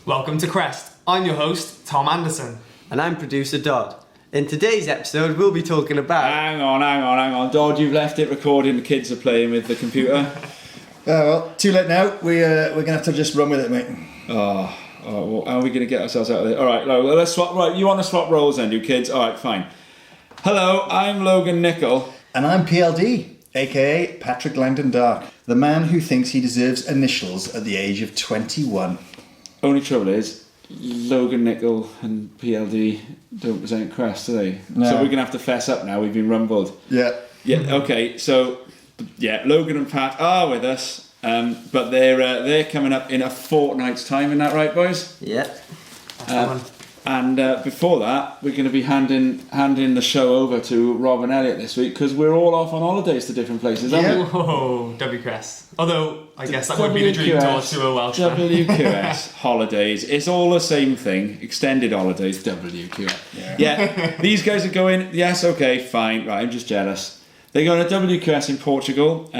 Welcome to Crest. I'm your host, Tom Anderson. And I'm producer Dodd. In today's episode, we'll be talking about... Hang on. Dodd, you've left it recording. The kids are playing with the computer. Well, too late now. We're going to have to just run with it, mate. Oh, well, how are we going to get ourselves out of it? All right, let's swap. Right, you want to swap roles then, you kids? All right, fine. Hello, I'm Logan Nicol. And I'm PLD, a.k.a. Patrick Langdon Dark, the man who thinks he deserves initials at the age of 21. Only trouble is, Logan Nicol and PLD don't present Crest, do they? No. So we're going to have to fess up now. We've been rumbled. Yeah. Yeah, okay, so, yeah, Logan and Pat are with us, but they're coming up in a fortnight's time, isn't that right, boys? Yeah. And before that, we're going to be handing the show over to Rob and Elliot this week because we're all off on holidays to different places, aren't we? Whoa, WQS. Although, I guess that would be the dream tour to a Welsh fan. WQS, holidays. It's all the same thing. Extended holidays, WQS. Yeah, these guys are going, yes, okay, fine. Right, I'm just jealous. They're going to WQS in Portugal.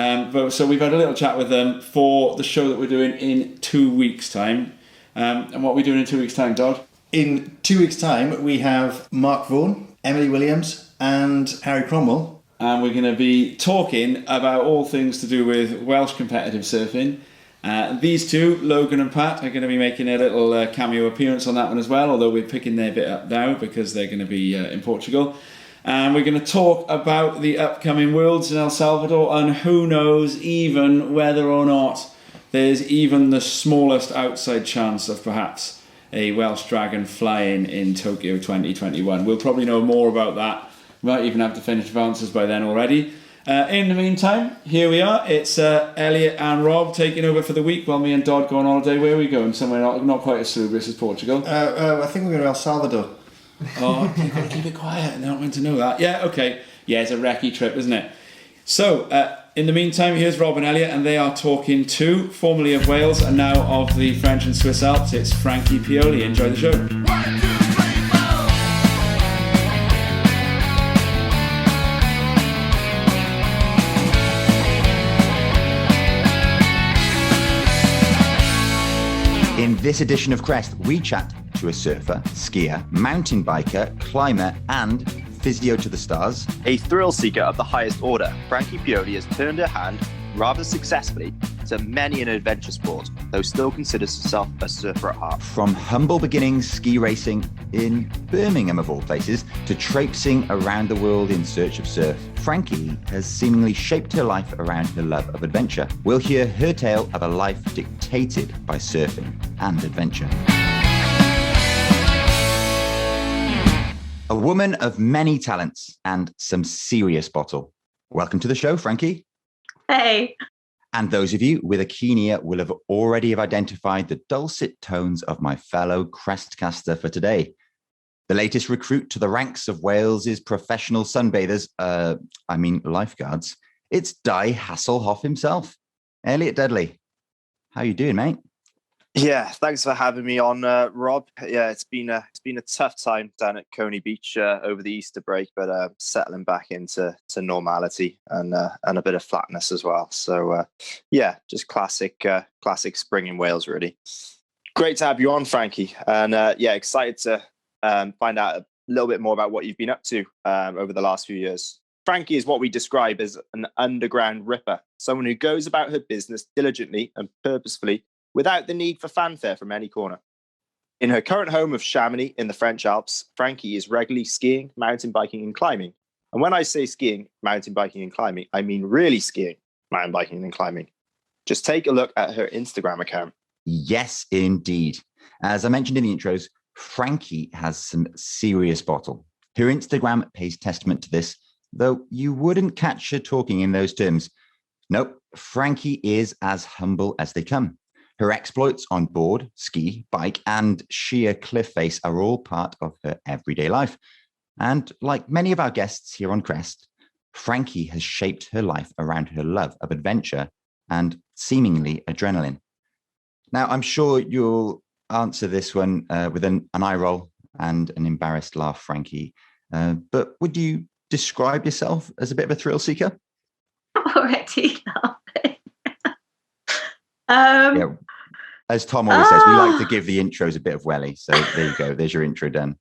So we've had a little chat with them for the show that we're doing in 2 weeks' time. And what are we doing in 2 weeks' time, Dodd? In 2 weeks' time, we have Mark Vaughan, Emily Williams, and Harry Cromwell. And we're going to be talking about all things to do with Welsh competitive surfing. These two, Logan and Pat, are going to be making a little cameo appearance on that one as well, although we're picking their bit up now because they're going to be in Portugal. And we're going to talk about the upcoming Worlds in El Salvador, and who knows even whether or not there's even the smallest outside chance of perhaps a Welsh Dragon flying in Tokyo 2021. We'll probably know more about that. We might even have definitive answers by then already. In the meantime, here we are. It's Elliot and Rob taking over for the week while me and Dodd go on holiday. Where are we going? Somewhere not quite as salubrious as Portugal. I think we're going to El Salvador. Oh, you've got to keep it quiet. I don't want to know that. Yeah, okay. Yeah, it's a recce trip, isn't it? So, in the meantime, here's Rob and Elliot, and they are talking to, formerly of Wales and now of the French and Swiss Alps. It's Frankie Pioli. Enjoy the show. 1, 2, 3, 4. In this edition of Crest, we chat to a surfer, skier, mountain biker, climber, and physio to the stars. A thrill seeker of the highest order, Frankie Pioli has turned her hand, rather successfully, to many an adventure sport, though still considers herself a surfer at heart. From humble beginnings ski racing in Birmingham of all places, to traipsing around the world in search of surf, Frankie has seemingly shaped her life around her love of adventure. We'll hear her tale of a life dictated by surfing and adventure. A woman of many talents and some serious bottle. Welcome to the show, Frankie. Hey. And those of you with a keen ear will have already identified the dulcet tones of my fellow Crestcaster for today. The latest recruit to the ranks of Wales's professional sunbathers, lifeguards. It's Di Hasselhoff himself, Elliot Dudley. How you doing, mate? Yeah, thanks for having me on, Rob. Yeah, it's been a tough time down at Coney Beach over the Easter break, but settling back into normality and a bit of flatness as well. So just classic spring in Wales, really. Great to have you on, Frankie, and excited to find out a little bit more about what you've been up to over the last few years. Frankie is what we describe as an underground ripper, someone who goes about her business diligently and purposefully, without the need for fanfare from any corner. In her current home of Chamonix in the French Alps, Frankie is regularly skiing, mountain biking and climbing. And when I say skiing, mountain biking and climbing, I mean really skiing, mountain biking and climbing. Just take a look at her Instagram account. Yes, indeed. As I mentioned in the intros, Frankie has some serious bottle. Her Instagram pays testament to this, though you wouldn't catch her talking in those terms. Nope, Frankie is as humble as they come. Her exploits on board, ski, bike, and sheer cliff face are all part of her everyday life. And like many of our guests here on Crest, Frankie has shaped her life around her love of adventure and seemingly adrenaline. Now, I'm sure you'll answer this one with an eye roll and an embarrassed laugh, Frankie. But would you describe yourself as a bit of a thrill seeker? I'm already laughing. Yeah. As Tom always says, we like to give the intros a bit of welly. So there you go. There's your intro done.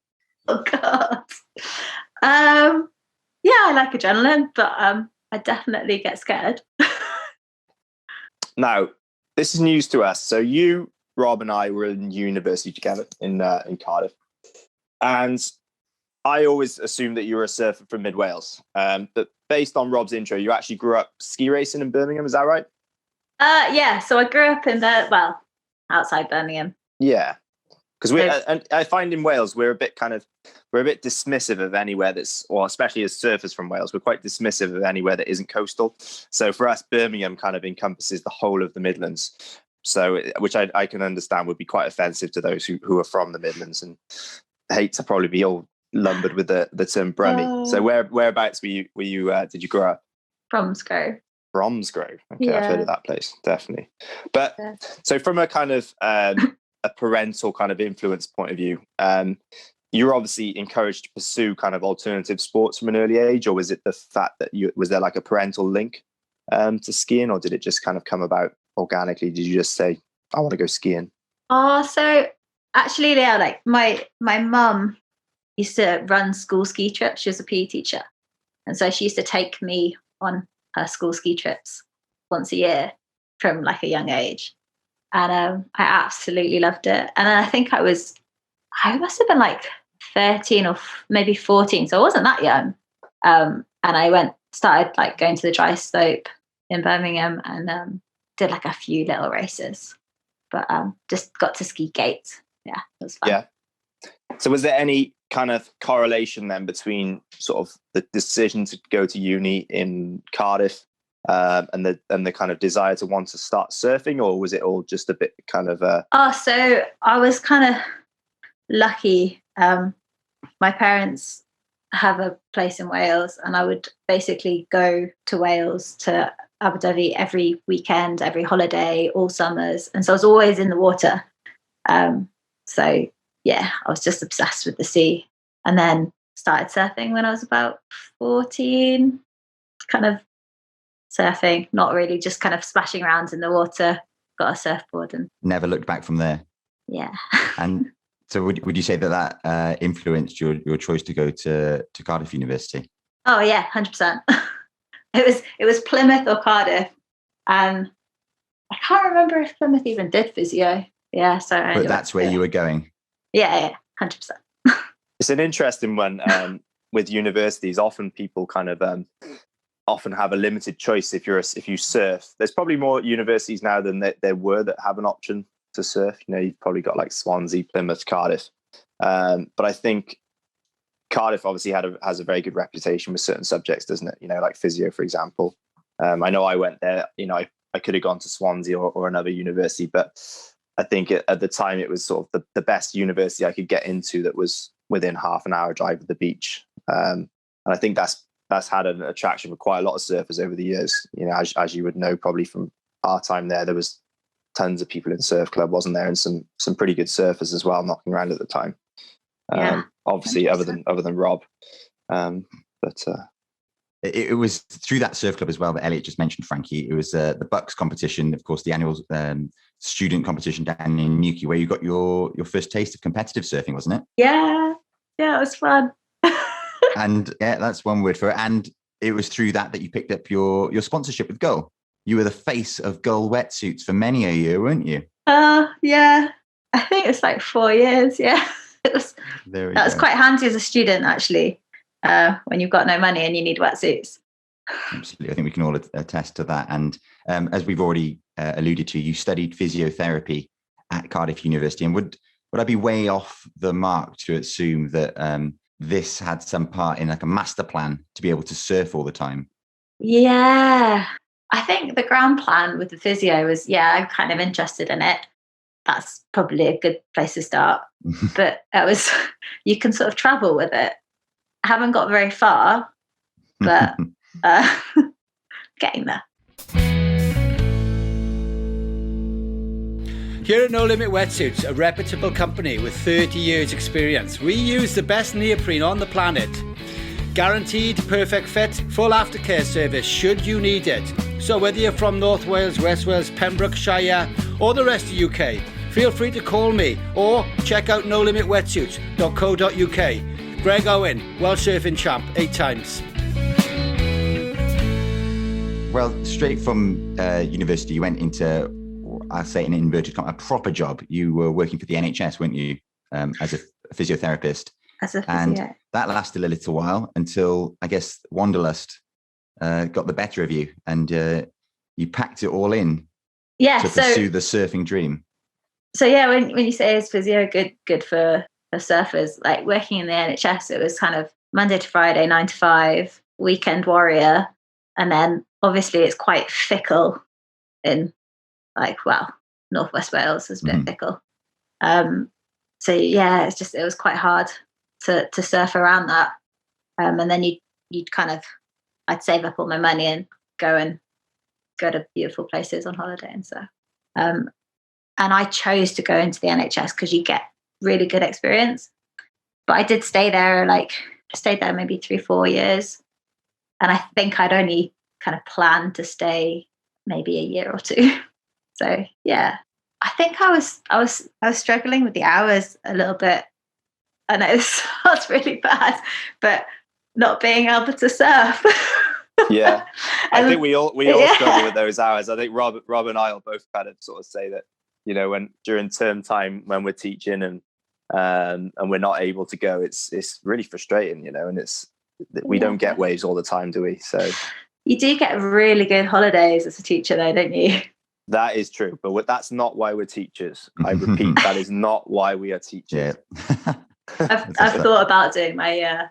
Oh God. Yeah, I like adrenaline, but I definitely get scared. Now, this is news to us. So you, Rob, and I were in university together in Cardiff, and I always assumed that you were a surfer from Mid Wales. But based on Rob's intro, you actually grew up ski racing in Birmingham. Is that right? Yeah. So I grew up outside Birmingham. Yeah, because and I find in Wales we're a bit dismissive of anywhere that's, or especially as surfers from Wales, we're quite dismissive of anywhere that isn't coastal. So for us, Birmingham kind of encompasses the whole of the Midlands. So, which I can understand would be quite offensive to those who are from the Midlands and hate to probably be all lumbered with the term Brummie. So whereabouts were you did you grow up? Bromsgrove. Bromsgrove. Okay, Yeah. I've heard of that place, definitely. But so from a kind of a parental kind of influence point of view, you were obviously encouraged to pursue kind of alternative sports from an early age, or was it the fact that was there like a parental link to skiing, or did it just kind of come about organically? Did you just say, I want to go skiing? Oh, so actually, yeah, like my mum used to run school ski trips. She was a PE teacher. And so she used to take me on her school ski trips once a year from like a young age. And I absolutely loved it. And I think I must have been like 13 or maybe 14. So I wasn't that young. And I started like going to the dry slope in Birmingham and did like a few little races, but just got to ski gates. Yeah, it was fun. Yeah. So was there any kind of correlation then between sort of the decision to go to uni in Cardiff and the kind of desire to want to start surfing, or was it all just a bit kind of so I was kind of lucky. My parents have a place in Wales, and I would basically go to Wales, to Abu Dhabi every weekend, every holiday, all summers, and so I was always in the water. So yeah, I was just obsessed with the sea, and then started surfing when I was about 14, kind of surfing, not really, just kind of splashing around in the water, got a surfboard and Never looked back from there. Yeah. And so would you say that influenced your choice to go to Cardiff University? Oh yeah, 100%. It was Plymouth or Cardiff, and I can't remember if Plymouth even did physio. Yeah, so but that's where you were going. Yeah, 100%. It's an interesting one with universities. Often people kind of often have a limited choice if you surf. There's probably more universities now than there were that have an option to surf. You know, you've probably got like Swansea, Plymouth, Cardiff. But I think Cardiff obviously has a very good reputation with certain subjects, doesn't it? You know, like physio, for example. I know I went there. You know, I could have gone to Swansea or another university, but I think at the time it was sort of the best university I could get into that was within half an hour drive of the beach. And I think that's had an attraction for quite a lot of surfers over the years. You know, as you would know, probably from our time there was tons of people in surf club, wasn't there? And some pretty good surfers as well knocking around at the time. Obviously 100%. other than Rob. It was through that surf club as well that Elliot just mentioned, Frankie. It was the Bucks competition, of course, the annual student competition down in Newquay, where you got your first taste of competitive surfing, wasn't it? Yeah, it was fun. And yeah, that's one word for it. And it was through that you picked up your sponsorship with Gull. You were the face of Gull wetsuits for many a year, weren't you? Yeah. I think it's like 4 years. Yeah, that was quite handy as a student, actually. When you've got no money and you need wetsuits. Absolutely. I think we can all attest to that. And as we've already alluded to, you studied physiotherapy at Cardiff University. And would I be way off the mark to assume that this had some part in like a master plan to be able to surf all the time? Yeah. I think the ground plan with the physio was, I'm kind of interested in it. That's probably a good place to start. But you can sort of travel with it. I haven't got very far, but getting there. Here at No Limit Wetsuits, a reputable company with 30 years experience, we use the best neoprene on the planet. Guaranteed perfect fit, full aftercare service should you need it. So whether you're from North Wales, West Wales, Pembrokeshire or the rest of the UK, feel free to call me or check out nolimitwetsuits.co.uk. Greg Owen, Welsh surfing champ, 8 times. Well, straight from university, you went into, I'll say in inverted commas, a proper job. You were working for the NHS, weren't you, as a physiotherapist? As a physio. And that lasted a little while until, I guess, Wanderlust got the better of you, and you packed it all in to pursue the surfing dream. So yeah, when you say is physio good for surfers, like working in the NHS, it was kind of Monday to Friday, 9 to 5, weekend warrior, and then obviously it's quite fickle in Northwest Wales is a bit fickle. So yeah, it was quite hard to surf around that. And then you'd kind of, I'd save up all my money and go to beautiful places on holiday and stuff. And I chose to go into the NHS because you get really good experience. But I did stay there maybe 3-4 years. And I think I'd only kind of planned to stay maybe a year or 2. So yeah, I think I was struggling with the hours a little bit. I know this sounds really bad, but not being able to surf. Yeah, I think we all struggle with those hours. I think Rob and I will both kind of sort of say that, you know, when during term time when we're teaching and we're not able to go, it's really frustrating, you know, and we don't get waves all the time, do we? So you do get really good holidays as a teacher, though, don't you? That is true, but that's not why we're teachers. I repeat, that is not why we are teachers. Yeah. I've thought about doing my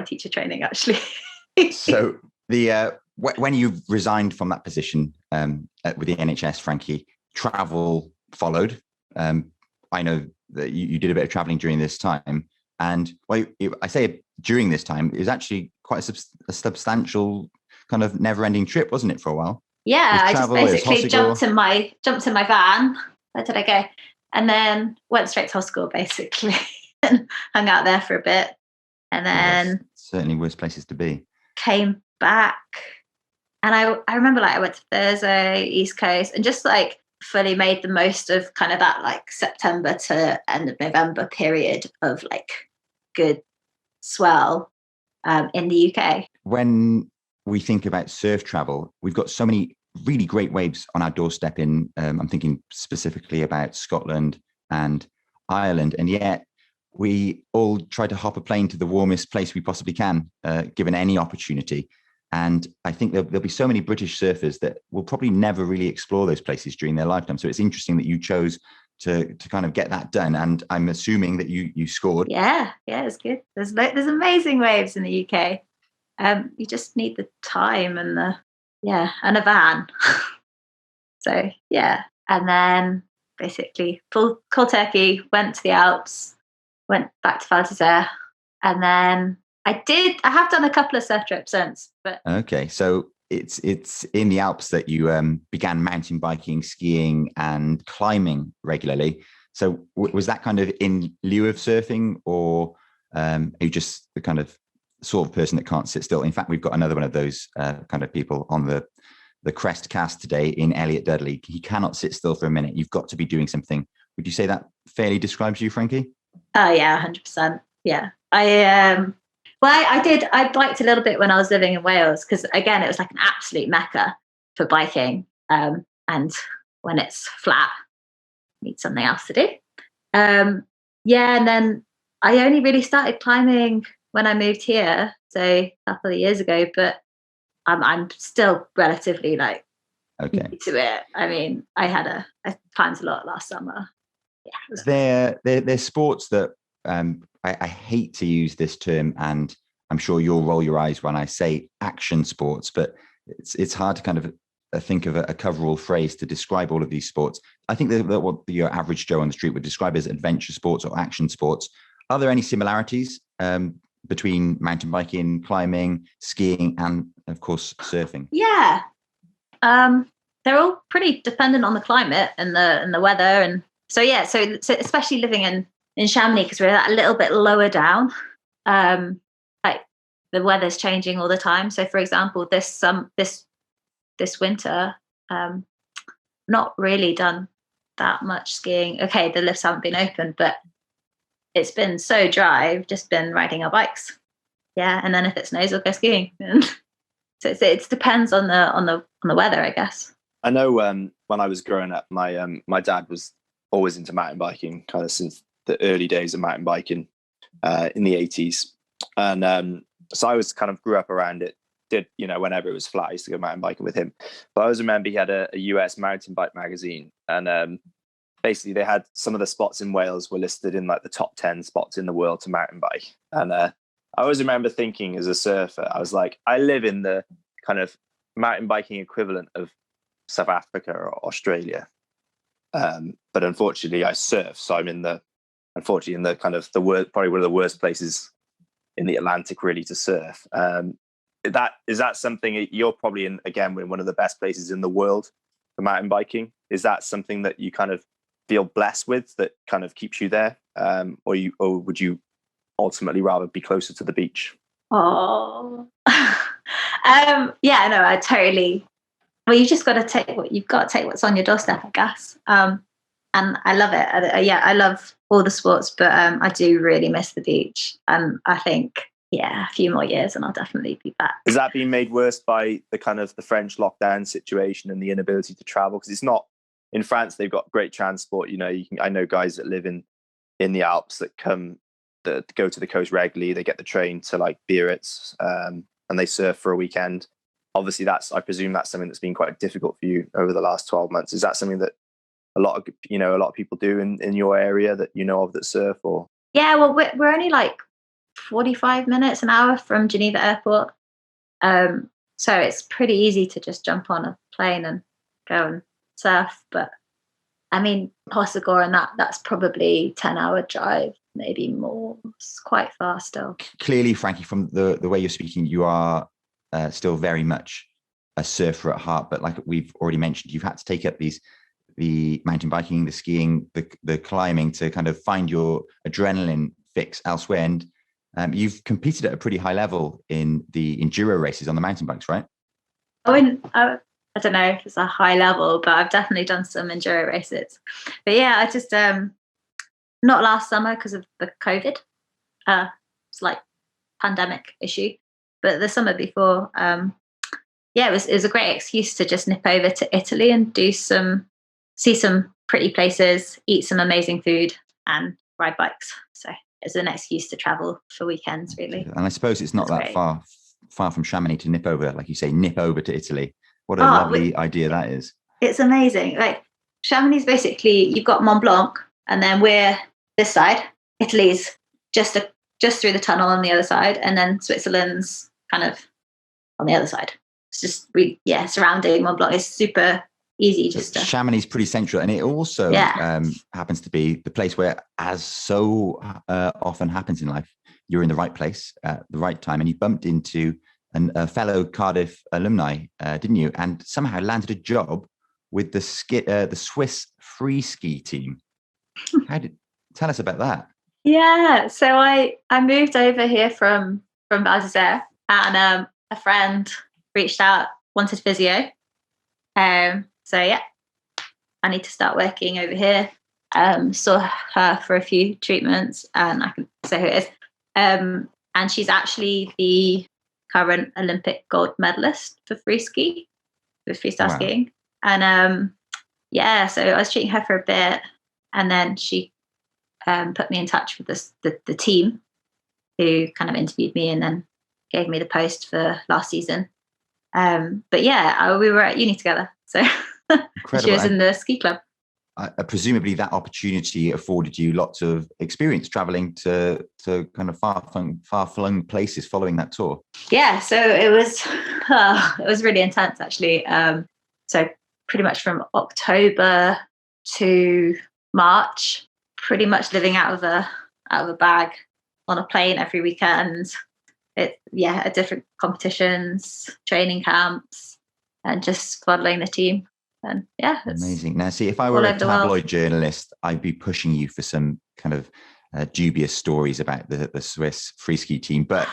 teacher training actually. So when you resigned from that position with the NHS, Frankie, travel followed. I know that you did a bit of traveling during this time, and I say during this time, it was actually quite a substantial kind of never-ending trip, wasn't it, for a while? Yeah, I just basically jumped in my van. Where did I go? And then went straight to hospital basically, and hung out there for a bit, and then certainly worse places to be. Came back, and I remember I went to Thursday, East Coast, and just fully made the most of kind of that September to end of November period of good swell in the UK. When we think about surf travel, we've got so many really great waves on our doorstep I'm thinking specifically about Scotland and Ireland, and yet we all try to hop a plane to the warmest place we possibly can, given any opportunity. And I think there'll be so many British surfers that will probably never really explore those places during their lifetime. So it's interesting that you chose to kind of get that done. And I'm assuming that you scored. Yeah, it's good. There's amazing waves in the UK. You just need the time and and a van. So yeah, and then basically full cold turkey, went to the Alps, went back to Val d'Isère, and then I have done a couple of surf trips since. But okay, so it's in the Alps that you began mountain biking, skiing, and climbing regularly. So was that kind of in lieu of surfing, or are you just the kind of sort of person that can't sit still? In fact, we've got another one of those kind of people on the Crest cast today in Elliot Dudley. He cannot sit still for a minute. You've got to be doing something. Would you say that fairly describes you, Frankie? Oh yeah, 100%. Yeah, I biked a little bit when I was living in Wales, because again, it was like an absolute mecca for biking. And when it's flat, you need something else to do. And then I only really started climbing when I moved here, so a couple of years ago. But I'm still relatively new to it. I mean, I climbed a lot last summer. Yeah, they're sports that I hate to use this term, and I'm sure you'll roll your eyes when I say action sports, but it's hard to kind of think of a coverall phrase to describe all of these sports. I think that what your average Joe on the street would describe as adventure sports or action sports. Are there any similarities between mountain biking, climbing, skiing, and of course surfing? Yeah, they're all pretty dependent on the climate and the weather, and so especially living in Chamonix, because we're a little bit lower down. The weather's changing all the time. So, for example, this winter, not really done that much skiing. Okay, the lifts haven't been open, but it's been so dry. We've just been riding our bikes. Yeah, and then if it snows, we'll go skiing. So it depends on the weather, I guess. I know when I was growing up, my dad was always into mountain biking, kind of since the early days of mountain biking in the 80s. And so I was kind of grew up around it. Did, whenever it was flat, I used to go mountain biking with him. But I always remember he had a US mountain bike magazine, and basically they had some of the spots in Wales were listed in like the top 10 spots in the world to mountain bike. And I always remember thinking as a surfer, I was like, I live in the kind of mountain biking equivalent of South Africa or Australia. But unfortunately I surf. So I'm in the kind of probably one of the worst places in the Atlantic really to surf. Is that something you're probably in, again, in one of the best places in the world for mountain biking? Is that something that you kind of feel blessed with, that kind of keeps you there? Or would you ultimately rather be closer to the beach? Oh, yeah, no, I totally. Well, you just got to take what's on your doorstep, I guess. And I love it. I love all the sports, but I do really miss the beach. And I think, a few more years and I'll definitely be back. Is that being made worse by the kind of the French lockdown situation and the inability to travel? Because it's not, in France, they've got great transport. I know guys that live in the Alps that go to the coast regularly. They get the train to like Biarritz, and they surf for a weekend. Obviously, I presume that's something that's been quite difficult for you over the last 12 months. Is that something that a lot of people do in your area that you know of that surf? Or well, we're only like 45 minutes, an hour from Geneva Airport, so it's pretty easy to just jump on a plane and go and surf. But I mean, Hossegor and that's probably 10-hour drive, maybe more. It's quite far still. Clearly, Frankie, from the way you're speaking, you are still very much a surfer at heart. But like we've already mentioned, you've had to take up the mountain biking, the skiing, the climbing to kind of find your adrenaline fix elsewhere. And you've competed at a pretty high level in the enduro races on the mountain bikes, right? I don't know if it's a high level, but I've definitely done some enduro races. But I just not last summer because of the COVID. It's like pandemic issue. But the summer before, it was a great excuse to just nip over to Italy and see some pretty places, eat some amazing food, and ride bikes. So it's an excuse to travel for weekends, really. And I suppose it's not that far from Chamonix to nip over, like you say, nip over to Italy. What a lovely idea that is. It's amazing. Like Chamonix, basically, you've got Mont Blanc, and then we're this side. Italy's just through the tunnel on the other side, and then Switzerland's kind of on the other side. It's just surrounding Mont Blanc is super easy. Chamonix is pretty central, and it also happens to be the place where, as so often happens in life, you're in the right place at the right time, and you bumped into a fellow Cardiff alumni, didn't you? And somehow landed a job with the Swiss free ski team. Tell us about that. Yeah, so I moved over here from Val d'Isère, and a friend reached out, wanted physio. I need to start working over here. Saw her for a few treatments, and I can say who it is. And she's actually the current Olympic gold medalist for freestyle skiing. And so I was treating her for a bit, and then she put me in touch with the team who kind of interviewed me and then gave me the post for last season. We were at uni together, so she was in the ski club. Presumably that opportunity afforded you lots of experience traveling to kind of far-flung places following that tour. Yeah, so it was really intense, actually. So pretty much from October to March, pretty much living out of a bag on a plane every weekend. At different competitions, training camps, and just following the team. And it's amazing. Now, see, if I were a tabloid journalist, I'd be pushing you for some kind of dubious stories about the Swiss free ski team. But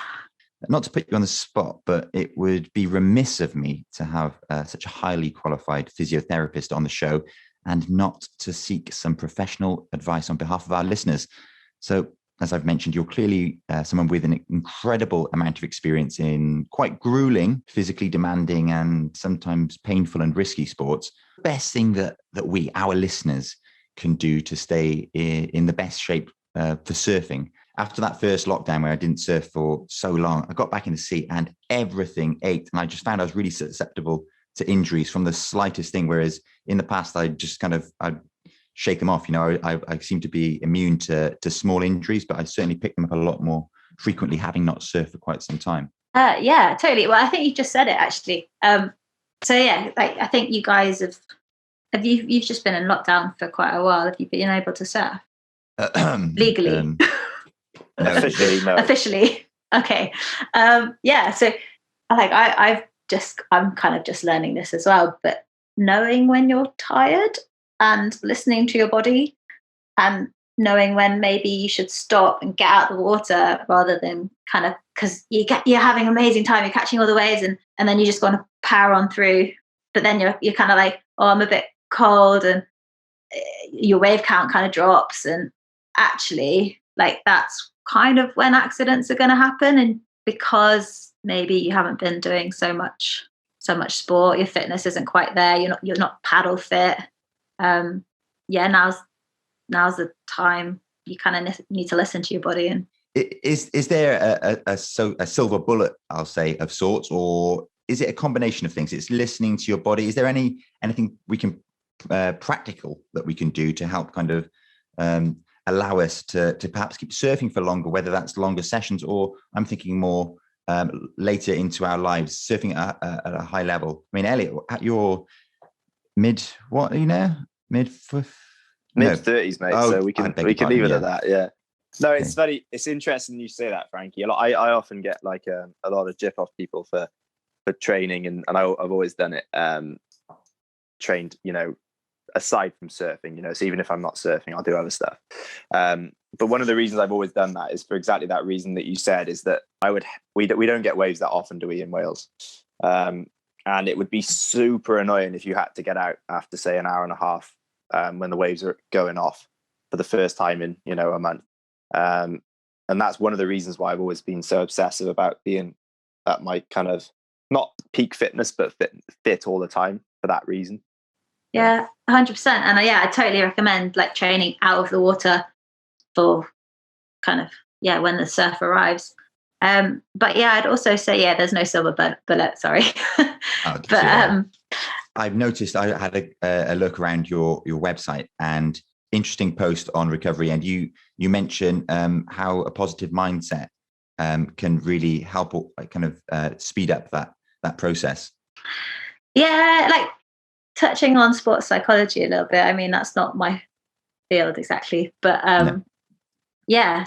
not to put you on the spot, but it would be remiss of me to have such a highly qualified physiotherapist on the show. and not to seek some professional advice on behalf of our listeners. So, as I've mentioned, you're clearly someone with an incredible amount of experience in quite grueling, physically demanding, and sometimes painful and risky sports. The best thing that we, our listeners, can do to stay in the best shape for surfing. After that first lockdown where I didn't surf for so long, I got back in the sea and everything ached. And I just found I was really susceptible to injuries from the slightest thing. Whereas in the past, I'd shake them off. I seem to be immune to small injuries, but I certainly pick them up a lot more frequently, having not surfed for quite some time. Yeah, totally. Well, I think you just said it actually. So yeah, like I think you guys you've just been in lockdown for quite a while. Have you been able to surf legally? No. Officially, no. Officially, okay. Yeah. So, I'm kind of just learning this as well. But knowing when you're tired and listening to your body, and knowing when maybe you should stop and get out the water rather than kind of, because you're having an amazing time, you're catching all the waves, and then you just want to power on through. But then you're kind of like, oh, I'm a bit cold, and your wave count kind of drops, and actually, like that's kind of when accidents are going to happen. And because maybe you haven't been doing so much sport, your fitness isn't quite there, you're not paddle fit. Now's the time you kind of need to listen to your body. And is there a silver bullet, I'll say, of sorts, or is it a combination of things? It's listening to your body. Is there anything we can practical that we can do to help kind of allow us to perhaps keep surfing for longer, whether that's longer sessions, or I'm thinking more later into our lives, surfing at a high level? I mean, Elliot, at your mid-30s, mate. Oh, so we can leave it at that. Yeah. No, it's okay. it's interesting you say that, Frankie. I often get like a lot of jip off people for training, and I've always done it. Trained, aside from surfing, so even if I'm not surfing, I'll do other stuff. But one of the reasons I've always done that is for exactly that reason that you said, is that we don't get waves that often, do we, in Wales? And it would be super annoying if you had to get out after, say, an hour and a half when the waves are going off for the first time in a month. And that's one of the reasons why I've always been so obsessive about being at my kind of not peak fitness, but fit all the time for that reason. Yeah, 100%. And I totally recommend like training out of the water for kind of, when the surf arrives. But I'd also say, there's no silver bullet, sorry. But I've noticed, I had a look around your website, and interesting post on recovery. And you mention how a positive mindset can really help kind of speed up that process. Yeah, like touching on sports psychology a little bit. I mean, that's not my field exactly, but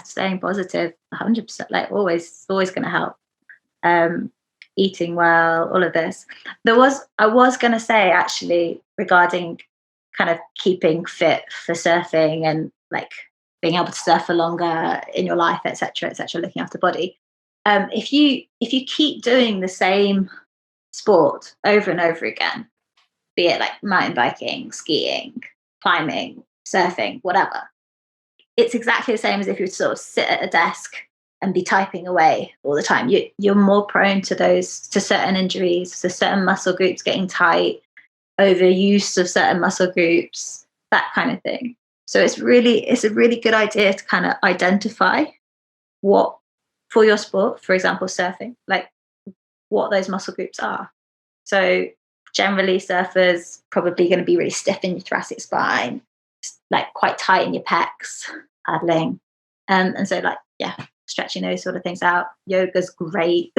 staying positive, 100%, like always going to help. Eating well, all of this. I was going to say actually regarding kind of keeping fit for surfing and like being able to surf for longer in your life, etc., looking after the body. If you keep doing the same sport over and over again, be it like mountain biking, skiing, climbing, surfing, whatever, it's exactly the same as if you sort of sit at a desk and be typing away all the time. You're more prone to certain injuries, to certain muscle groups getting tight, overuse of certain muscle groups, that kind of thing. So it's a really good idea to kind of identify what, for your sport, for example, surfing, like what those muscle groups are. So generally surfers probably going to be really stiff in your thoracic spine, like quite tight in your pecs, paddling. And so stretching those sort of things out. Yoga's great.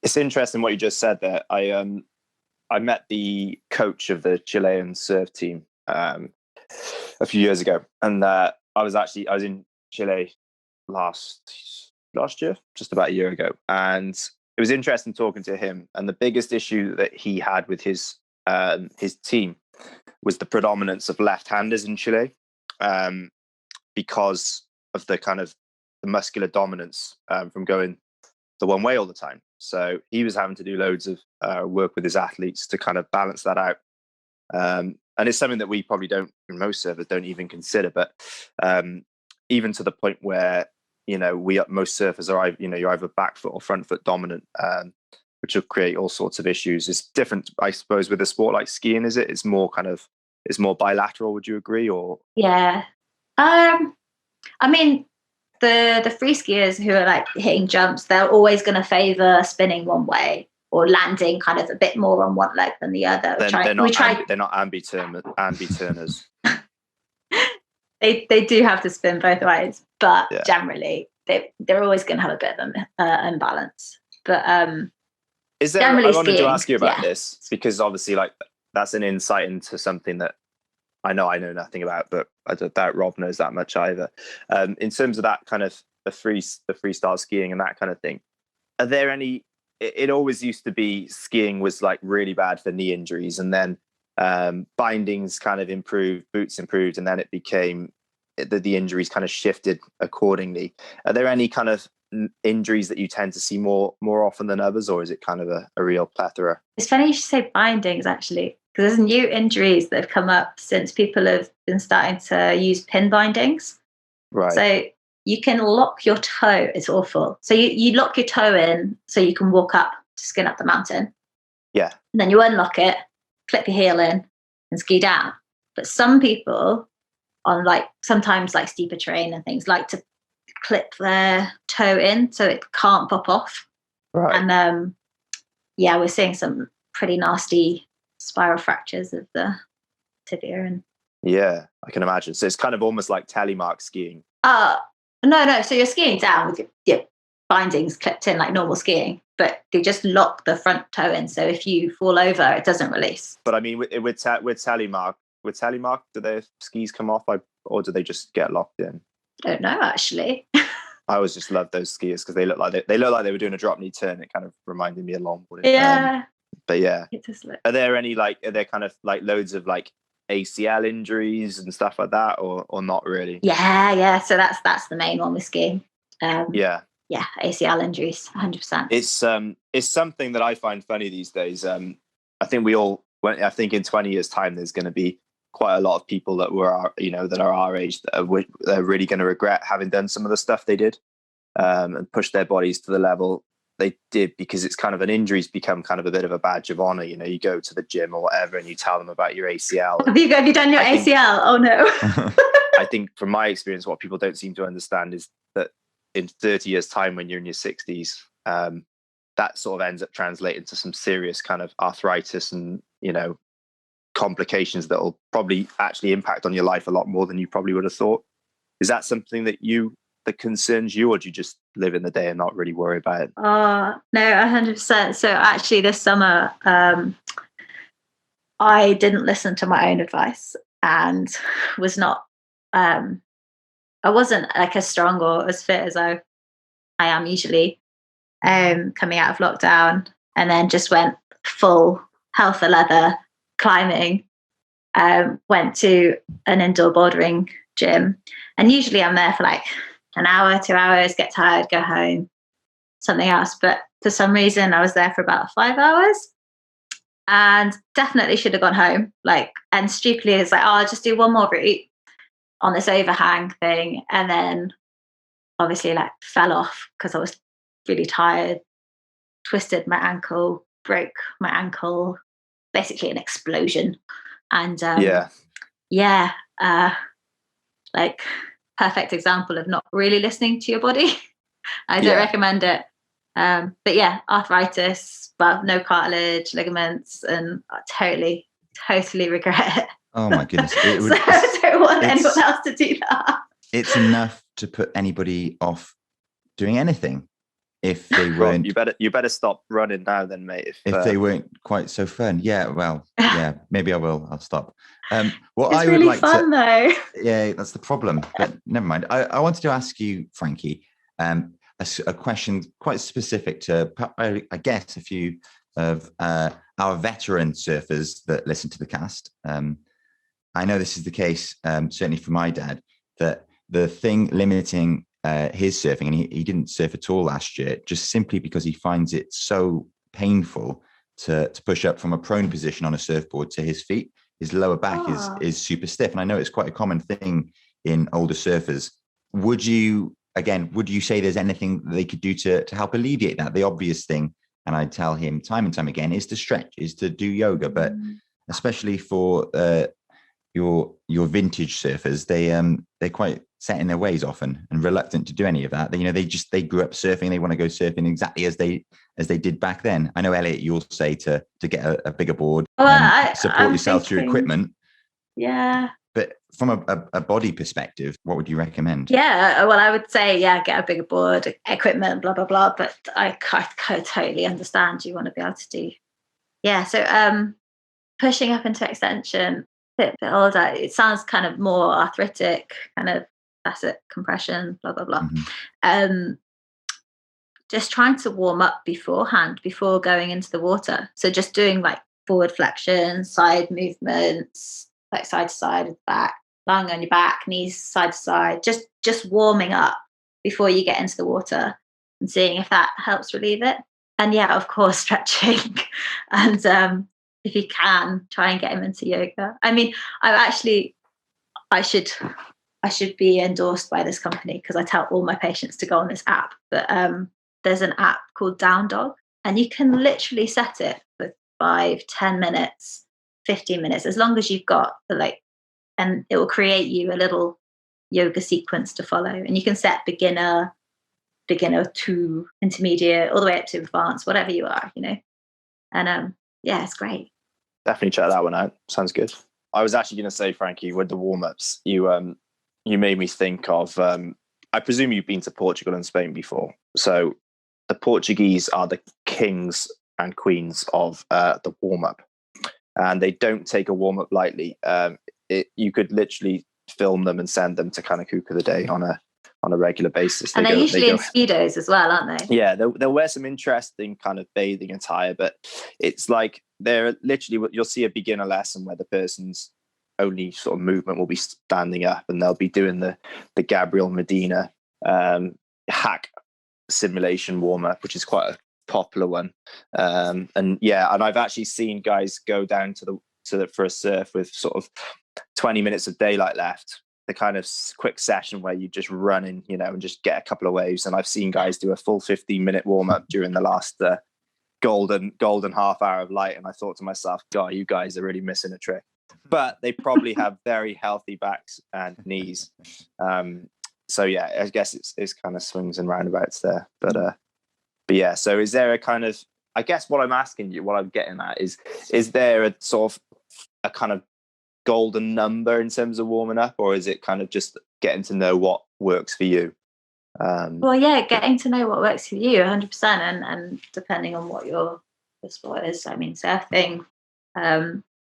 It's interesting what you just said there. I met the coach of the Chilean surf team a few years ago, and I was in Chile last year, just about a year ago, and it was interesting talking to him. And the biggest issue that he had with his team was the predominance of left-handers in Chile, because of the kind of the muscular dominance from going the one way all the time. So he was having to do loads of work with his athletes to kind of balance that out. And it's something that we probably don't, most surfers don't even consider, but even to the point where, most surfers are, you're either back foot or front foot dominant, which will create all sorts of issues. It's different, I suppose, with a sport like skiing, is it? It's more bilateral, would you agree? Or Yeah. I mean, the free skiers who are like hitting jumps, they're always going to favor spinning one way or landing kind of a bit more on one leg than the other. They're not ambi-turners. They do have to spin both ways, but generally they're always going to have a bit of an imbalance. But is there? I wanted to ask you about this because obviously, like, that's an insight into something that I know nothing about, but I doubt Rob knows that much either. In terms of that kind of the freestyle skiing and that kind of thing, are there any? It always used to be skiing was like really bad for knee injuries, and then bindings kind of improved, boots improved, and then it became the injuries kind of shifted accordingly. Are there any kind of injuries that you tend to see more often than others, or is it kind of a real plethora? It's funny you should say bindings, actually, because there's new injuries that have come up since people have been starting to use pin bindings. Right. So you can lock your toe. It's awful. So you lock your toe in so you can walk up to skin up the mountain. Yeah. And then you unlock it, clip your heel in, and ski down. But some people on sometimes steeper terrain and things like to clip their toe in so it can't pop off. Right. And we're seeing some pretty nasty spiral fractures of the tibia. And yeah, I can imagine. So it's kind of almost like telemark skiing. No. So you're skiing down with your bindings clipped in like normal skiing, but they just lock the front toe in. So if you fall over, it doesn't release. But I mean, with telemark, do their skis come off, or do they just get locked in? I don't know, actually. I always just love those skiers because they look like they were doing a drop knee turn. It kind of reminded me of longboarding. Yeah. But yeah, it does look. Are there kind of like loads of like ACL injuries and stuff like that, or not really? Yeah. So that's the main one with skiing. Yeah, ACL injuries, 100%. It's something that I find funny these days. I think in 20 years' time, there's going to be quite a lot of people that that are our age that are really going to regret having done some of the stuff they did, and push their bodies to the level they did, because it's kind of an injury's become kind of a bit of a badge of honor. You go to the gym or whatever and you tell them about your ACL. Have you done your ACL? Oh no. I think from my experience, what people don't seem to understand is that in 30 years' time, when you're in your 60s, that sort of ends up translating to some serious kind of arthritis and, complications that will probably actually impact on your life a lot more than you probably would have thought. Is that something that concerns you, or do you just live in the day and not really worry about it? No, 100%. So actually this summer, I didn't listen to my own advice and was not, I wasn't like as strong or as fit as I am usually, coming out of lockdown, and then just went full hell for leather climbing. Went to an indoor bouldering gym, and usually I'm there for like an hour, 2 hours, get tired, go home, something else. But for some reason I was there for about 5 hours and definitely should have gone home. And stupidly it's like, I'll just do one more route on this overhang thing, and then obviously fell off because I was really tired, twisted my ankle, broke my ankle, basically an explosion. And perfect example of not really listening to your body. I don't recommend it. But yeah, arthritis, well, no cartilage, ligaments, and I totally regret it. Oh my goodness. So I don't want anyone else to do that. It's enough to put anybody off doing anything if they weren't. You better stop running now then, mate. If they weren't quite so fun. Yeah, well, yeah, maybe I will. I'll stop. It's really fun though. Yeah, that's the problem. But never mind. I wanted to ask you, Frankie, a question quite specific to, I guess, a few of our veteran surfers that listen to the cast. I know this is the case, certainly for my dad, that the thing limiting his surfing, and he didn't surf at all last year, just simply because he finds it so painful to push up from a prone position on a surfboard to his feet. his lower back is super stiff. And I know it's quite a common thing in older surfers. Would you say there's anything that they could do to help alleviate that? The obvious thing, and I tell him time and time again, is to stretch, is to do yoga. But especially for your vintage surfers, they're quite set in their ways often and reluctant to do any of that. They grew up surfing. They want to go surfing exactly as they did back then. I know, Elliot, you'll say to get a bigger board, support yourself through equipment. Yeah. But from a body perspective, what would you recommend? Yeah, well, I would say, get a bigger board, equipment, blah, blah, blah. But I totally understand you want to be able to do. Yeah, so pushing up into extension, a bit older, it sounds kind of more arthritic, kind of facet compression, blah, blah, blah. Mm-hmm. Just trying to warm up beforehand, before going into the water. So just doing like forward flexion, side movements, like side to side, back, lying on your back, knees side to side, just warming up before you get into the water and seeing if that helps relieve it. And of course, stretching. And if you can, try and get him into yoga. I mean, I should be endorsed by this company, because I tell all my patients to go on this app. But there's an app called Down Dog, and you can literally set it for 5, 10 minutes, 15 minutes, as long as you've got and it will create you a little yoga sequence to follow. And you can set beginner to intermediate, all the way up to advanced, whatever you are, And it's great. Definitely check that one out. Sounds good. I was actually going to say, Frankie, with the warm-ups, you made me think of, I presume you've been to Portugal and Spain before. So the Portuguese are the kings and queens of the warm-up. And they don't take a warm-up lightly. You could literally film them and send them to kind of Kook of the Day on a regular basis. And they're usually in Speedos as well, aren't they? Yeah, they'll wear some interesting kind of bathing attire, but it's like they're literally, you'll see a beginner lesson where the person's only sort of movement will be standing up, and they'll be doing the Gabriel Medina hack simulation warm-up, which is quite a popular one. And I've actually seen guys go down for a surf with sort of 20 minutes of daylight left, the kind of quick session where you just run in, and just get a couple of waves. And I've seen guys do a full 15-minute warm-up during the last golden half hour of light. And I thought to myself, God, you guys are really missing a trick. But they probably have very healthy backs and knees. I guess it's kind of swings and roundabouts there. But yeah, so is there a kind of, I guess what I'm asking you, what I'm getting at is there a sort of a kind of golden number in terms of warming up, or is it kind of just getting to know what works for you? Getting to know what works for you 100%, and depending on what your sport is. I mean, surfing,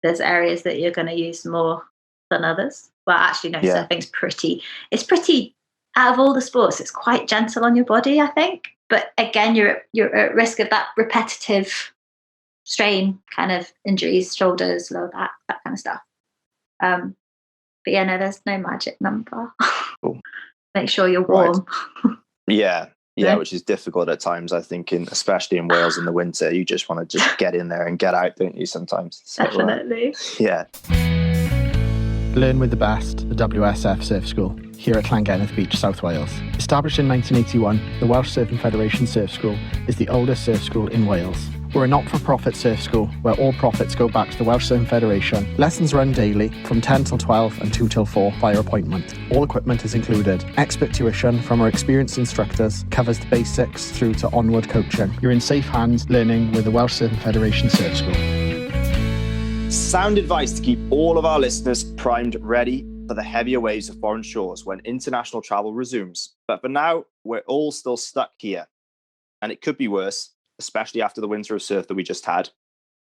there's areas that you're going to use more than others. Well, actually, no, surfing's pretty out of all the sports, it's quite gentle on your body, I think. But again, you're at risk of that repetitive strain, kind of injuries, shoulders, lower back, that kind of stuff. There's no magic number. Cool. Make sure you're warm. Right. Yeah, which is difficult at times, I think, especially in Wales in the winter. You just want to just get in there and get out, don't you, sometimes? So, definitely. Yeah. Learn with the best, the WSF Surf School, here at Llangennith Beach, South Wales. Established in 1981, the Welsh Surfing Federation Surf School is the oldest surf school in Wales. We're a not-for-profit surf school where all profits go back to the Welsh Surfing Federation. Lessons run daily from 10 till 12 and 2 till 4 via appointment. All equipment is included. Expert tuition from our experienced instructors covers the basics through to onward coaching. You're in safe hands learning with the Welsh Surfing Federation Surf School. Sound advice to keep all of our listeners primed, ready for the heavier waves of foreign shores when international travel resumes. But for now, we're all still stuck here. And it could be worse, especially after the winter of surf that we just had.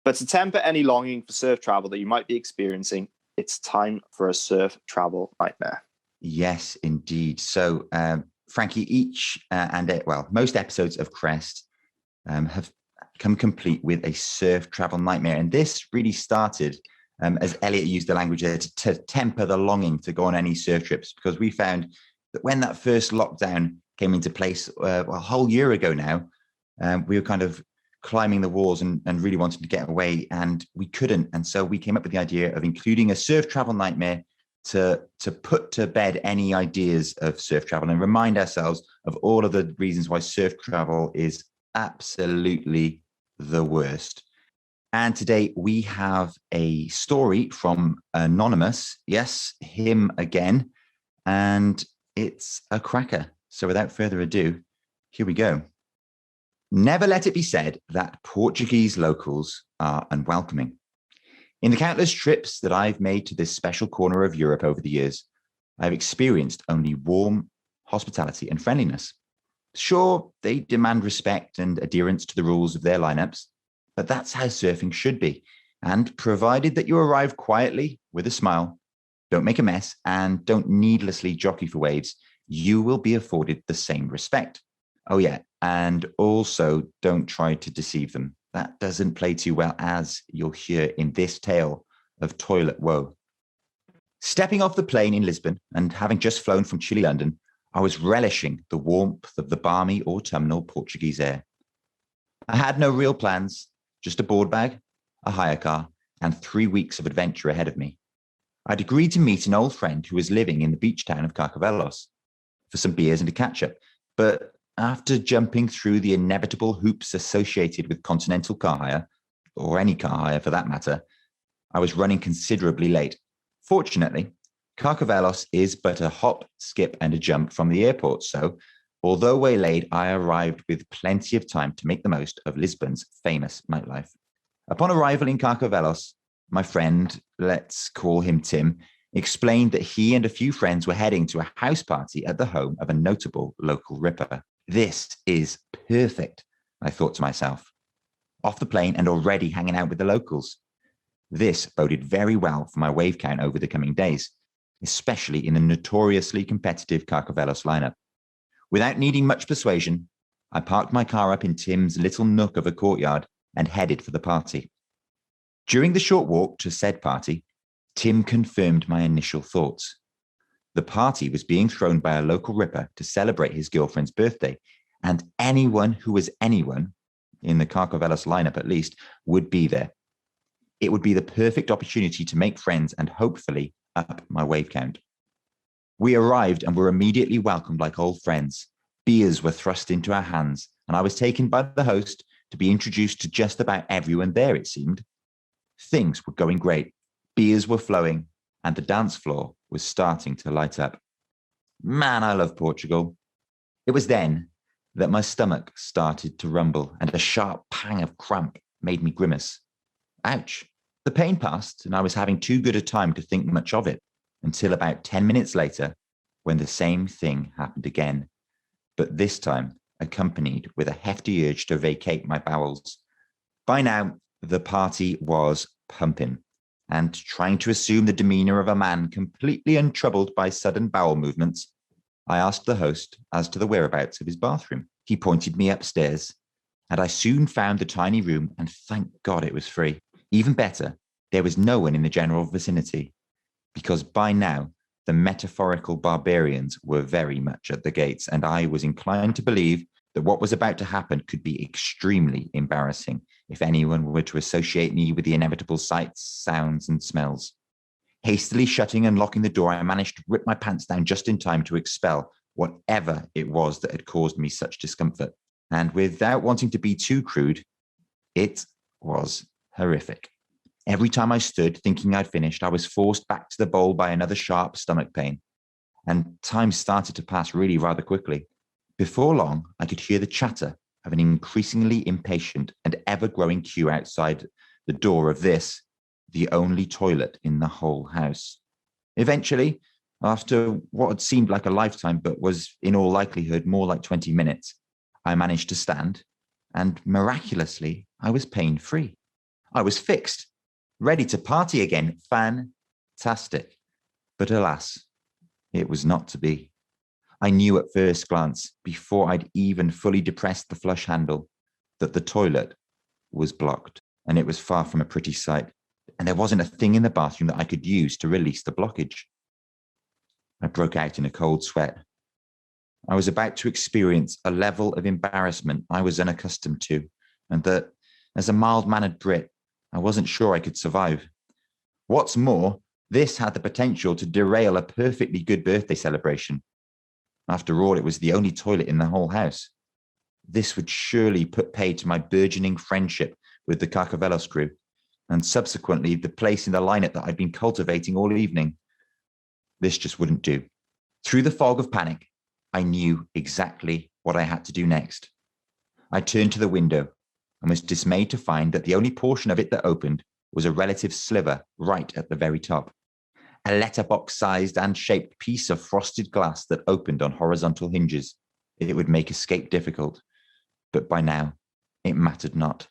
But to temper any longing for surf travel that you might be experiencing, it's time for a surf travel nightmare. Yes, indeed. So, Frankie, most episodes of Crest have come complete with a surf travel nightmare. And this really started, as Elliot used the language there, to temper the longing to go on any surf trips, because we found that when that first lockdown came into place a whole year ago now, we were kind of climbing the walls and really wanting to get away, and we couldn't. And so we came up with the idea of including a surf travel nightmare to put to bed any ideas of surf travel and remind ourselves of all of the reasons why surf travel is absolutely the worst. And today we have a story from Anonymous. Yes, him again. And it's a cracker. So without further ado, here we go. Never let it be said that Portuguese locals are unwelcoming. In the countless trips that I've made to this special corner of Europe over the years, I've experienced only warm hospitality and friendliness. Sure, they demand respect and adherence to the rules of their lineups, but that's how surfing should be. And provided that you arrive quietly with a smile, don't make a mess, and don't needlessly jockey for waves, you will be afforded the same respect. Oh yeah, and also don't try to deceive them. That doesn't play too well, as you'll hear in this tale of toilet woe. Stepping off the plane in Lisbon and having just flown from chilly London, I was relishing the warmth of the balmy autumnal Portuguese air. I had no real plans, just a board bag, a hire car, and 3 weeks of adventure ahead of me. I'd agreed to meet an old friend who was living in the beach town of Carcavelos for some beers and a catch-up, but after jumping through the inevitable hoops associated with continental car hire, or any car hire for that matter, I was running considerably late. Fortunately, Carcavelos is but a hop, skip, and a jump from the airport, so although waylaid, I arrived with plenty of time to make the most of Lisbon's famous nightlife. Upon arrival in Carcavelos, my friend, let's call him Tim, explained that he and a few friends were heading to a house party at the home of a notable local ripper. This is perfect, I thought to myself. Off the plane and already hanging out with the locals. This boded very well for my wave count over the coming days, especially in the notoriously competitive Carcavelos lineup. Without needing much persuasion, I parked my car up in Tim's little nook of a courtyard and headed for the party. During the short walk to said party, Tim confirmed my initial thoughts. The party was being thrown by a local ripper to celebrate his girlfriend's birthday, and anyone who was anyone, in the Carcavelos lineup at least, would be there. It would be the perfect opportunity to make friends and hopefully up my wave count. We arrived and were immediately welcomed like old friends. Beers were thrust into our hands, and I was taken by the host to be introduced to just about everyone there, it seemed. Things were going great. Beers were flowing, and the dance floor was starting to light up. Man, I love Portugal. It was then that my stomach started to rumble, and a sharp pang of cramp made me grimace. Ouch. The pain passed, and I was having too good a time to think much of it, until about 10 minutes later, when the same thing happened again, but this time accompanied with a hefty urge to vacate my bowels. By now, the party was pumping, and trying to assume the demeanor of a man completely untroubled by sudden bowel movements, I asked the host as to the whereabouts of his bathroom. He pointed me upstairs, and I soon found the tiny room, and thank God it was free. Even better, there was no one in the general vicinity, because by now, the metaphorical barbarians were very much at the gates, and I was inclined to believe that what was about to happen could be extremely embarrassing if anyone were to associate me with the inevitable sights, sounds, and smells. Hastily shutting and locking the door, I managed to rip my pants down just in time to expel whatever it was that had caused me such discomfort. And without wanting to be too crude, it was horrific. Every time I stood thinking I'd finished, I was forced back to the bowl by another sharp stomach pain. And time started to pass really rather quickly. Before long, I could hear the chatter of an increasingly impatient and ever-growing queue outside the door of this, the only toilet in the whole house. Eventually, after what had seemed like a lifetime but was in all likelihood more like 20 minutes, I managed to stand, and miraculously, I was pain-free. I was fixed, ready to party again. Fantastic. But alas, it was not to be. I knew at first glance, before I'd even fully depressed the flush handle, that the toilet was blocked, and it was far from a pretty sight, and there wasn't a thing in the bathroom that I could use to release the blockage. I broke out in a cold sweat. I was about to experience a level of embarrassment I was unaccustomed to, and that, as a mild-mannered Brit, I wasn't sure I could survive. What's more, this had the potential to derail a perfectly good birthday celebration. After all, it was the only toilet in the whole house. This would surely put paid to my burgeoning friendship with the Carcavelos crew, and subsequently the place in the lineup that I'd been cultivating all evening. This just wouldn't do. Through the fog of panic, I knew exactly what I had to do next. I turned to the window and was dismayed to find that the only portion of it that opened was a relative sliver right at the very top. A letterbox-sized and shaped piece of frosted glass that opened on horizontal hinges. It would make escape difficult, but by now, it mattered not.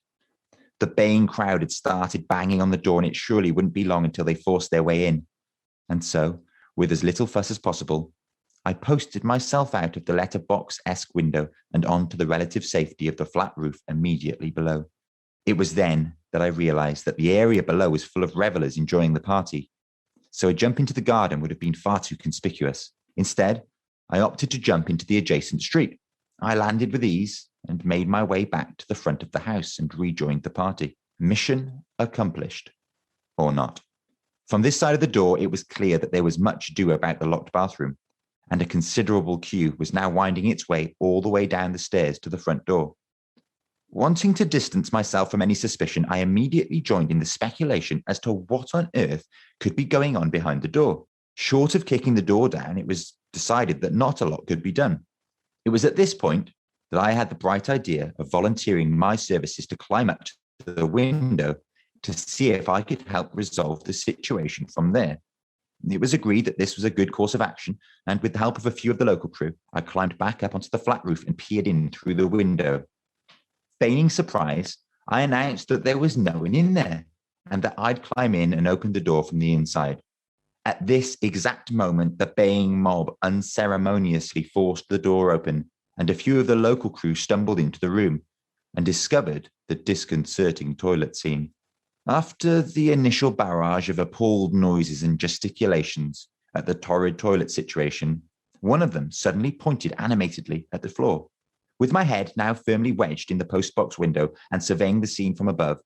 The baying crowd had started banging on the door, and it surely wouldn't be long until they forced their way in. And so, with as little fuss as possible, I posted myself out of the letterbox-esque window and onto the relative safety of the flat roof immediately below. It was then that I realized that the area below was full of revelers enjoying the party. So a jump into the garden would have been far too conspicuous. Instead, I opted to jump into the adjacent street. I landed with ease and made my way back to the front of the house and rejoined the party. Mission accomplished. Or not. From this side of the door, it was clear that there was much ado about the locked bathroom, and a considerable queue was now winding its way all the way down the stairs to the front door. Wanting to distance myself from any suspicion, I immediately joined in the speculation as to what on earth could be going on behind the door. Short of kicking the door down, it was decided that not a lot could be done. It was at this point that I had the bright idea of volunteering my services to climb up to the window to see if I could help resolve the situation from there. It was agreed that this was a good course of action, and with the help of a few of the local crew, I climbed back up onto the flat roof and peered in through the window. Feigning surprise, I announced that there was no one in there, and that I'd climb in and open the door from the inside. At this exact moment, the baying mob unceremoniously forced the door open, and a few of the local crew stumbled into the room and discovered the disconcerting toilet scene. After the initial barrage of appalled noises and gesticulations at the torrid toilet situation, one of them suddenly pointed animatedly at the floor. With my head now firmly wedged in the postbox window and surveying the scene from above,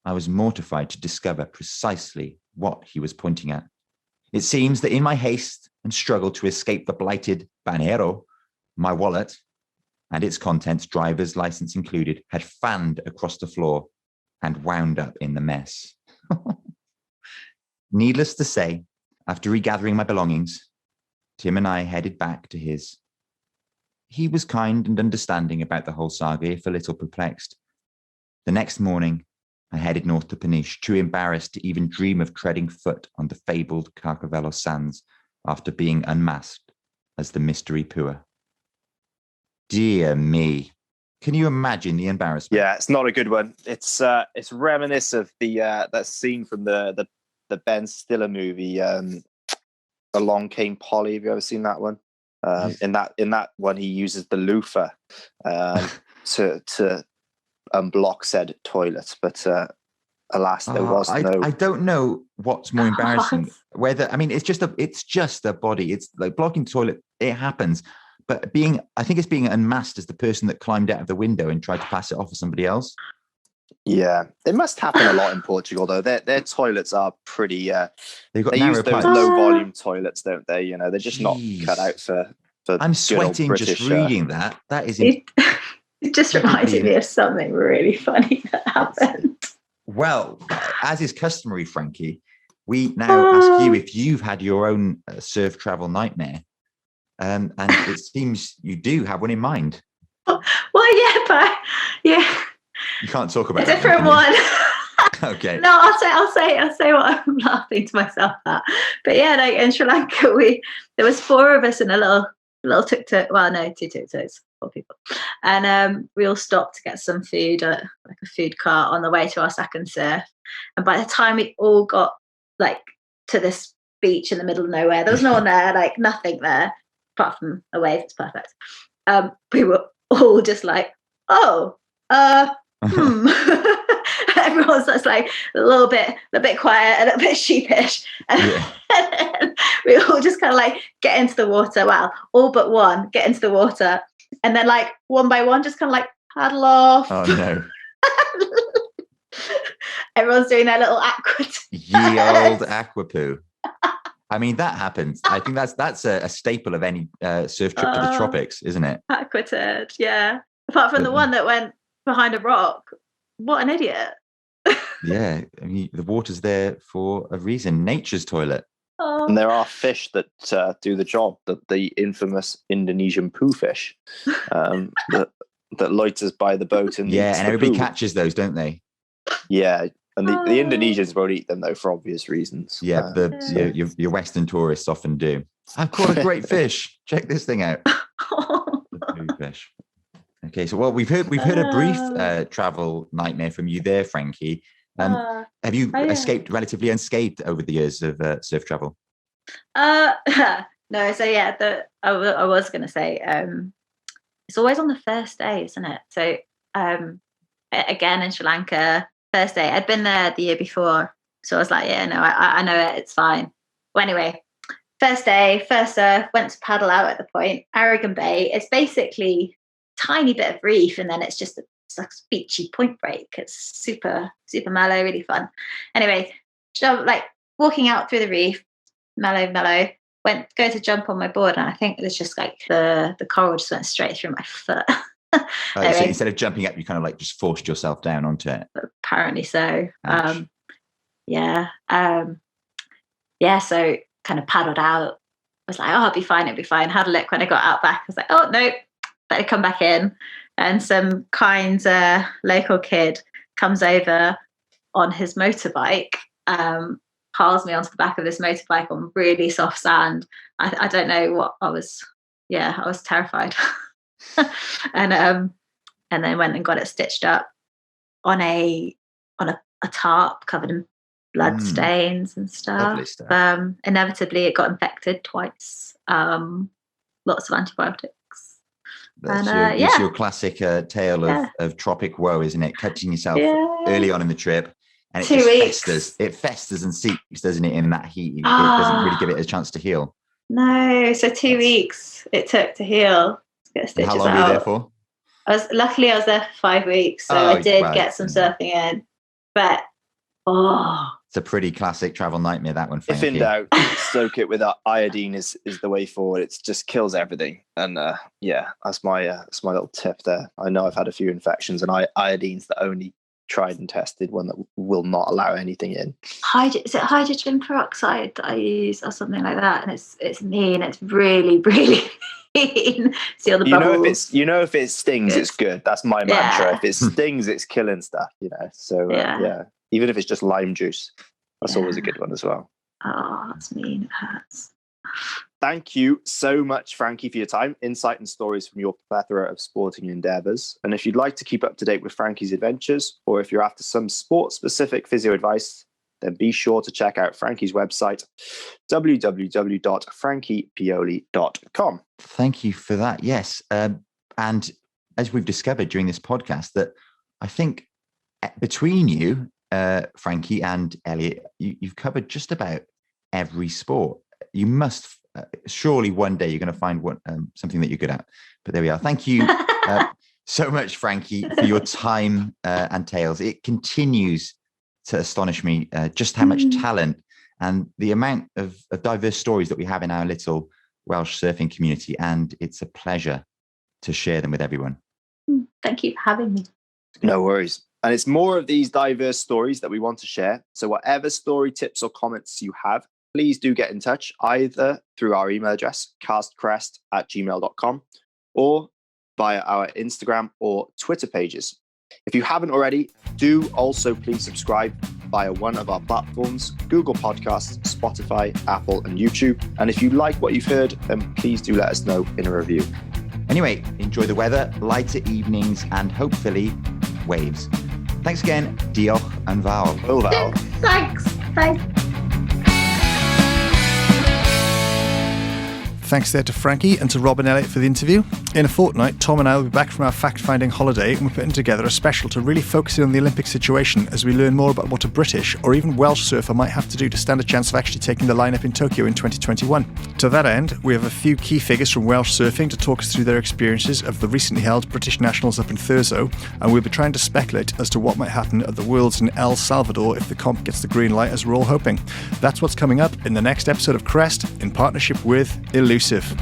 I was mortified to discover precisely what he was pointing at. It seems that in my haste and struggle to escape the blighted banero, my wallet and its contents, driver's license included, had fanned across the floor and wound up in the mess. Needless to say, after regathering my belongings, Tim and I headed back to his. He was kind and understanding about the whole saga, if a little perplexed. The next morning, I headed north to Peniche, too embarrassed to even dream of treading foot on the fabled Carcavelos sands after being unmasked as the mystery Pua. Dear me. Can you imagine the embarrassment? Yeah, it's not a good one. It's reminiscent of the that scene from the Ben Stiller movie, Along Came Polly. Have you ever seen that one? In that one, he uses the loofah to unblock said toilet, but alas, there was no. I don't know what's more embarrassing. Whether it's just a body. It's like blocking the toilet. It happens, but I think it's being unmasked as the person that climbed out of the window and tried to pass it off to somebody else. Yeah, it must happen a lot in Portugal, though. Their toilets are pretty. They use those low volume toilets, don't they? You know, they're just not cut out for I'm sweating just reading that. That is. It just reminded me of something really funny that happened. Well, as is customary, Frankie, we now ask you if you've had your own surf travel nightmare, and it seems you do have one in mind. Well, yeah, but yeah. You can't talk about a different one. Okay. No, I'll say what I'm laughing to myself at. But yeah, like in Sri Lanka, there was 4 of us in a little tuk-tuk. Well, no, 2 tuk-tuks, 4 people, and we all stopped to get some food, like a food cart, on the way to our second surf. And by the time we all got like to this beach in the middle of nowhere, there was no one there, like nothing there apart from a wave. It's perfect. We were all just like, Everyone's just like a little bit quiet, a little bit sheepish, and then we all just kind of like get into the water. Well, all but one get into the water, and then like one by one, just kind of like paddle off. Oh no! Everyone's doing their little aqua. Ye old aqua poo. I mean, that happens. I think that's a staple of any surf trip to the tropics, isn't it? Aqua turd, yeah. Apart from the one that went behind a rock. What an idiot. Yeah, I mean, the water's there for a reason. Nature's toilet. And there are fish that do the job. The infamous Indonesian poo fish that loiters by the boat and and everybody poo. catches those, don't they? Yeah, and the Indonesians won't eat them though for obvious reasons. Yeah, your Western tourists often do. I've caught a great fish. Check this thing out. The poo fish. Okay, so we've heard a brief travel nightmare from you there, Frankie. Have you escaped relatively unscathed over the years of surf travel? No, so yeah, I was going to say it's always on the first day, isn't it? So again in Sri Lanka, first day. I'd been there the year before, so I was like, yeah, no, I know it. It's fine. Well, anyway, first day, first surf, went to paddle out at the point, Aragon Bay. It's basically a tiny bit of reef, and then it's just it's like a beachy point break. It's super, super mellow, really fun. Anyway, so like walking out through the reef, mellow, go to jump on my board, and I think it was just like the coral just went straight through my foot. Anyway, so instead of jumping up, you kind of like just forced yourself down onto it. Apparently so. So kind of paddled out. I was like, oh, it'll be fine. Had a look when I got out back. I was like, oh no, better come back in. And some kind local kid comes over on his motorbike, piles me onto the back of this motorbike on really soft sand. I don't know what I was terrified. and then went and got it stitched up on a tarp covered in blood stains and stuff. Inevitably it got infected twice. Lots of antibiotics. That's your classic tale of tropic woe, isn't it? Catching yourself early on in the trip, and it festers. It festers and seeps, doesn't it, in that heat? It doesn't really give it a chance to heal. No, so 2 weeks it took to heal. To get stitches how long were you there for? I was there for 5 weeks, so I did get some surfing in. But It's a pretty classic travel nightmare, that one, Frankie. If in doubt, soak it with iodine is the way forward. It just kills everything. And that's my little tip there. I know I've had a few infections, and iodine's the only tried and tested one that will not allow anything in. Is it hydrogen peroxide that I use or something like that? And it's mean. It's really, really mean. See all the bubbles. If it stings, it's good. That's my mantra. If it stings, it's killing stuff. So even if it's just lime juice, that's always a good one as well. Oh, that's mean. It hurts. Thank you so much, Frankie, for your time, insight and stories from your plethora of sporting endeavours. And if you'd like to keep up to date with Frankie's adventures, or if you're after some sport-specific physio advice, then be sure to check out Frankie's website, www.frankiepioli.com. Thank you for that. Yes. And as we've discovered during this podcast, that I think between you, Frankie and Elliot, you've covered just about every sport. You must surely one day you're going to find something that you're good at. But there we are. Thank you so much, Frankie, for your time and tales. It continues to astonish me just how much talent and the amount of diverse stories that we have in our little Welsh surfing community. And it's a pleasure to share them with everyone. Thank you for having me. No worries. And it's more of these diverse stories that we want to share. So whatever story tips or comments you have, please do get in touch either through our email address, castcrest@gmail.com, or via our Instagram or Twitter pages. If you haven't already, do also please subscribe via one of our platforms, Google Podcasts, Spotify, Apple, and YouTube. And if you like what you've heard, then please do let us know in a review. Anyway, enjoy the weather, lighter evenings, and hopefully waves. Thanks again. Diolch yn fawr. Thanks. Thanks there to Frankie and to Rob and Elliot for the interview. In a fortnight, Tom and I will be back from our fact-finding holiday, and we're putting together a special to really focus in on the Olympic situation as we learn more about what a British or even Welsh surfer might have to do to stand a chance of actually taking the lineup in Tokyo in 2021. To that end, we have a few key figures from Welsh surfing to talk us through their experiences of the recently held British Nationals up in Thurso, and we'll be trying to speculate as to what might happen at the Worlds in El Salvador if the comp gets the green light as we're all hoping. That's what's coming up in the next episode of Crest in partnership with Elusive.